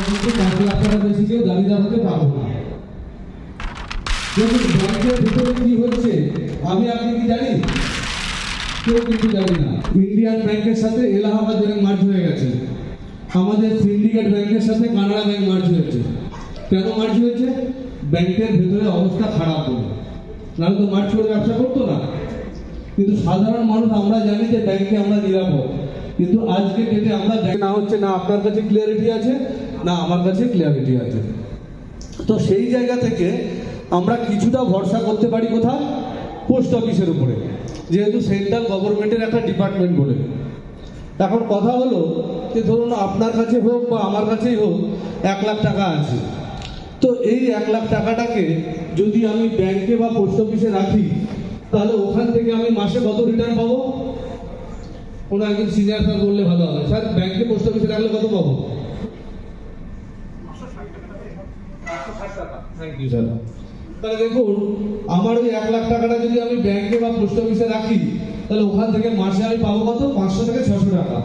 কিন্তু 5 লাখ টাকা বেশি কেউ দাবিদার হতে পারবো না। দেখুন ব্যাংকের ভিতরে কি হচ্ছে আমি আপনি কি জানি? কেউ কিন্তু জানি না। ইন্ডিয়ান ব্যাংকের সাথে এলাহাবাদ ব্যাংক মার্জ হয়ে গেছে, আমাদের সিন্ডিকেট ব্যাংকের সাথে কানাড়া ব্যাংক মার্জ হয়েছে। কেন মার্জ হয়েছে? ব্যাংকের ভেতরে অবস্থা খারাপ হলো, নাহলে তো মার্জ করে ব্যবসা করতো না। কিন্তু সাধারণ মানুষ আমরা জানি যে ব্যাংকে আমরা নিরাপদ, কিন্তু আজকে ডেটে আমরা না হচ্ছে না আপনার কাছে ক্লিয়ারিটি আছে না আমার কাছে ক্লিয়ারিটি আছে। তো সেই জায়গা থেকে আমরা কিছুটা ভরসা করতে পারি কোথায়? পোস্ট অফিসের উপরে, যেহেতু সেন্ট্রাল গভর্নমেন্টের একটা ডিপার্টমেন্ট বলে। এখন কথা হলো যে ধরুন আপনার কাছে হোক বা আমার কাছেই হোক 1 লাখ টাকা আছে, তো এই 1 লাখ টাকাটাকে যদি আমি ব্যাংকে বা পোস্ট অফিসে রাখি তাহলে ওখান থেকে আমি মাসে কত রিটার্ন পাবো? কোনো একজন সিনিয়র স্যার বললে ভালো হবে, স্যার ব্যাংকে পোস্ট অফিসে রাখলে কত পাবো? Thank you sir. তাহলে দেখুন আমার ওই 1 লাখ টাকাটা যদি আমি ব্যাংকে বা পোস্ট অফিসে রাখি তাহলে ওখান থেকে মাসে আমি পাবো কত? 500 থেকে 600 টাকা।